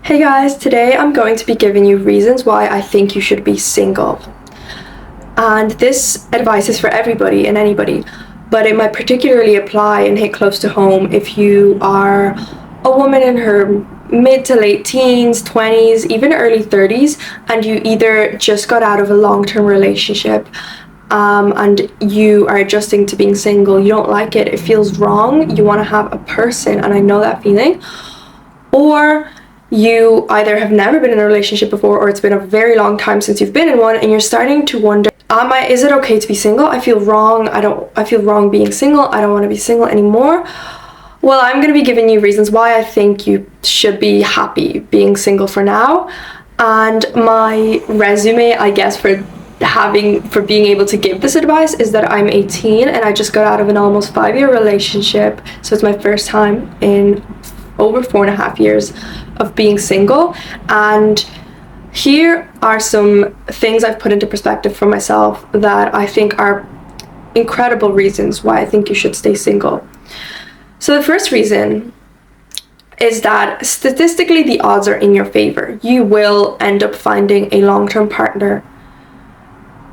Hey guys, today I'm going to be giving you reasons why I think you should be single. And this advice is for everybody and anybody, but it might particularly apply and hit close to home if you are a woman in her mid to late teens, 20s, even early 30s, and you either just got out of a long-term relationship and you are adjusting to being single. You don't like it, it feels wrong, you want to have a person, and I know that feeling. Or you either have never been in a relationship before, or it's been a very long time since you've been in one, and you're starting to wonder, is it okay to be single? I feel wrong. I feel wrong being single. I don't want to be single anymore. Well, I'm going to be giving you reasons why I think you should be happy being single for now. And my resume, I guess, for being able to give this advice is that I'm 18 and I just got out of an almost 5-year relationship. So it's my first time in over 4.5 years of being single, and here are some things I've put into perspective for myself that I think are incredible reasons why I think you should stay single. So the first reason is that statistically the odds are in your favor. You will end up finding a long-term partner,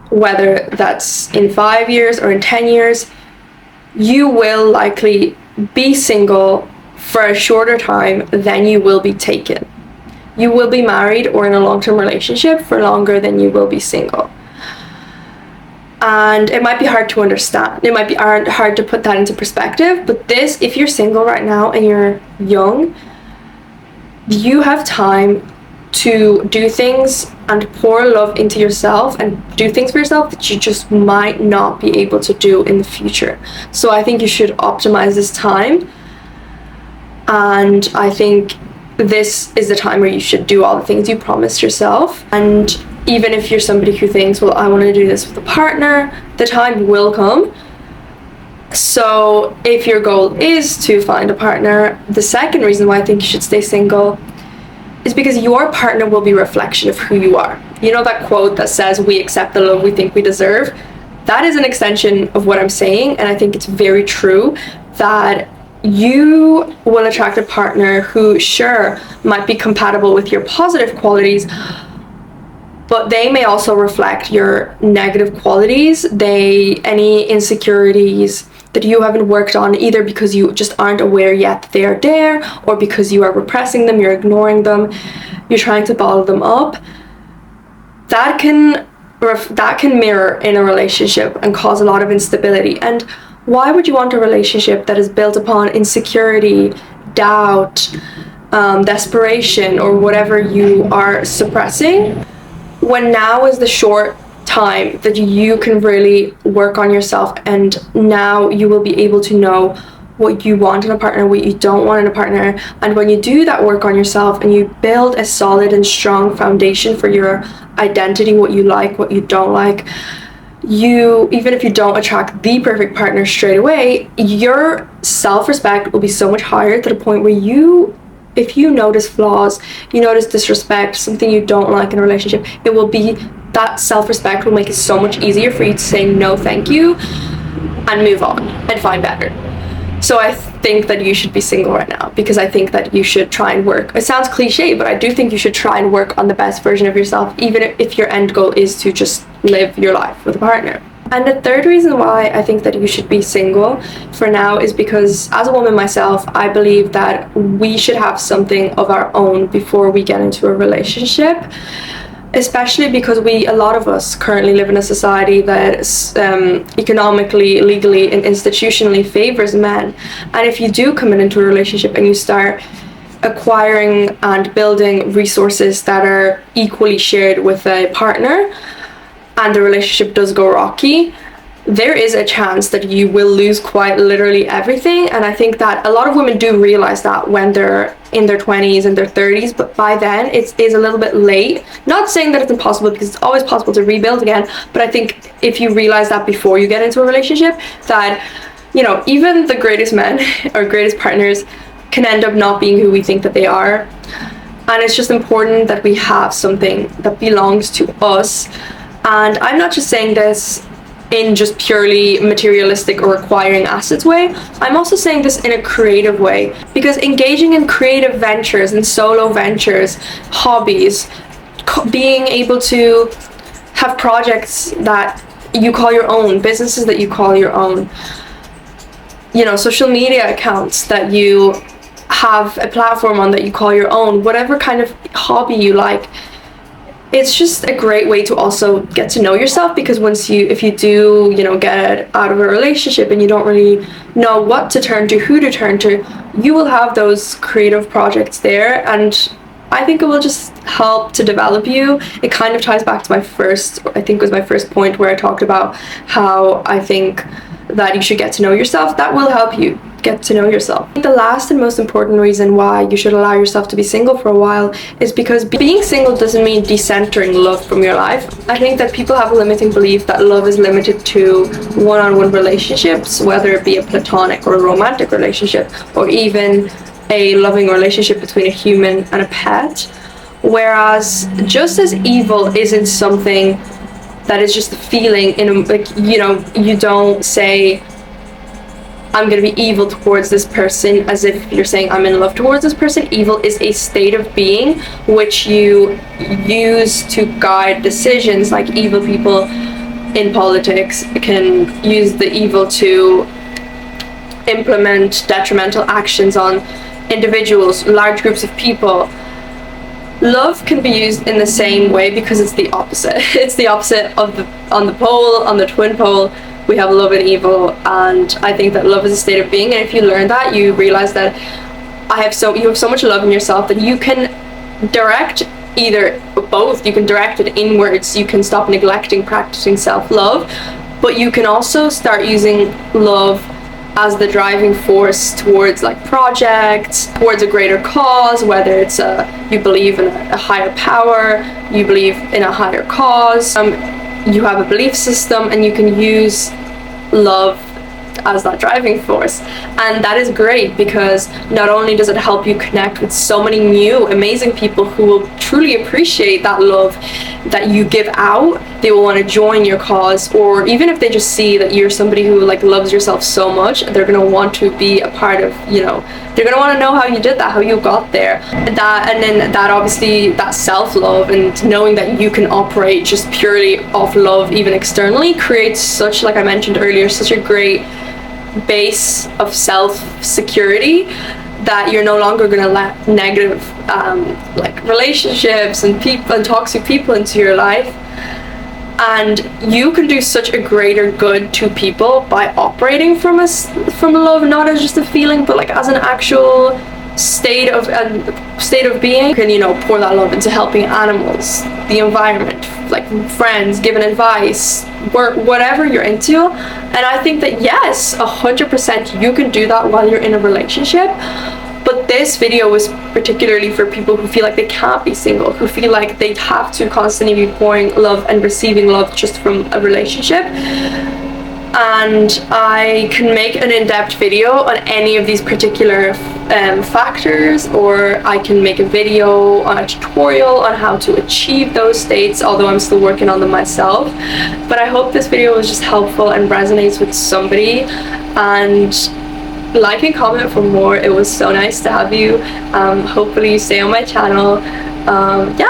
whether that's in 5 years or in 10 years. You will likely be single for a shorter time than you will be taken. You will be married or in a long-term relationship for longer than you will be single. And it might be hard to understand. It might be hard to put that into perspective, but this, if you're single right now and you're young, you have time to do things and pour love into yourself and do things for yourself that you just might not be able to do in the future. So I think you should optimize this time. And I think this is the time where you should do all the things you promised yourself. And even if you're somebody who thinks, well, I want to do this with a partner, the time will come. So if your goal is to find a partner, the second reason why I think you should stay single is because your partner will be a reflection of who you are. You know that quote that says, we accept the love we think we deserve? That is an extension of what I'm saying, and I think it's very true that you will attract a partner who, sure, might be compatible with your positive qualities, but they may also reflect your negative qualities, any insecurities that you haven't worked on, either because you just aren't aware yet that they are there, or because you are repressing them, you're ignoring them, you're trying to bottle them up. That can mirror in a relationship and cause a lot of instability. And why would you want a relationship that is built upon insecurity, doubt, desperation, or whatever you are suppressing, when now is the short time that you can really work on yourself, and now you will be able to know what you want in a partner, what you don't want in a partner. And when you do that work on yourself and you build a solid and strong foundation for your identity, what you like, what you don't like, even if you don't attract the perfect partner straight away, your self-respect will be so much higher, to the point where if you notice flaws, you notice disrespect, something you don't like in a relationship, that self-respect will make it so much easier for you to say no thank you and move on and find better. So I think that you should be single right now, because I think that you should try and work. It sounds cliche, but I do think you should try and work on the best version of yourself, even if your end goal is to just live your life with a partner. And the third reason why I think that you should be single for now is because, as a woman myself, I believe that we should have something of our own before we get into a relationship. Especially because a lot of us currently live in a society that economically, legally, and institutionally favors men. And if you do come into a relationship and you start acquiring and building resources that are equally shared with a partner, and the relationship does go rocky, there is a chance that you will lose quite literally everything. And I think that a lot of women do realize that when they're in their 20s and their 30s, but by then it is a little bit late. Not saying that it's impossible, because it's always possible to rebuild again, but I think if you realize that before you get into a relationship, that, even the greatest men or greatest partners can end up not being who we think that they are. And it's just important that we have something that belongs to us. And I'm not just saying this in just purely materialistic or acquiring assets way. I'm also saying this in a creative way, because engaging in creative ventures and solo ventures, hobbies, being able to have projects that you call your own, businesses that you call your own, you know, social media accounts that you have a platform on that you call your own, whatever kind of hobby you like. It's just a great way to also get to know yourself, because if you do, you know, get out of a relationship and you don't really know what to turn to, who to turn to, you will have those creative projects there, and I think it will just help to develop you. It kind of ties back to my first point where I talked about how I think that you should get to know yourself. That will help you get to know yourself. The last and most important reason why you should allow yourself to be single for a while is because being single doesn't mean decentering love from your life. I think that people have a limiting belief that love is limited to one-on-one relationships, whether it be a platonic or a romantic relationship, or even a loving relationship between a human and a pet. Whereas just as evil isn't something that is just a feeling you don't say, I'm going to be evil towards this person as if you're saying I'm in love towards this person. Evil is a state of being which you use to guide decisions. Like evil people in politics can use the evil to implement detrimental actions on individuals, large groups of people. Love can be used in the same way because it's the opposite. It's the opposite of on the twin pole. We have love and evil, and I think that love is a state of being, and if you learn that, you realize that you have so much love in yourself that you can direct either both. You can direct it inwards, you can stop neglecting practicing self-love, but you can also start using love as the driving force towards like projects, towards a greater cause, whether it's you believe in a higher power, you believe in a higher cause, you have a belief system, and you can use love as that driving force. And that is great, because not only does it help you connect with so many new amazing people who will truly appreciate that love that you give out, they will want to join your cause, or even if they just see that you're somebody who like loves yourself so much, they're going to want to be a part of, you know, they're going to want to know how you did that, how you got there. And then that obviously, that self-love and knowing that you can operate just purely off love even externally creates such, like I mentioned earlier, such a great base of self-security that you're no longer going to let negative like relationships and people and toxic people into your life. And you can do such a greater good to people by operating from love, not as just a feeling, but like as an actual state of being. You can, you know, pour that love into helping animals, the environment, like friends, giving advice, work, whatever you're into. And I think that yes, 100% you can do that while you're in a relationship. But this video was particularly for people who feel like they can't be single, who feel like they have to constantly be pouring love and receiving love just from a relationship. And I can make an in-depth video on any of these particular factors, or I can make a video on a tutorial on how to achieve those states, although I'm still working on them myself. But I hope this video was just helpful and resonates with somebody. And like and comment for more. It was so nice to have you. Hopefully you stay on my channel. Yeah.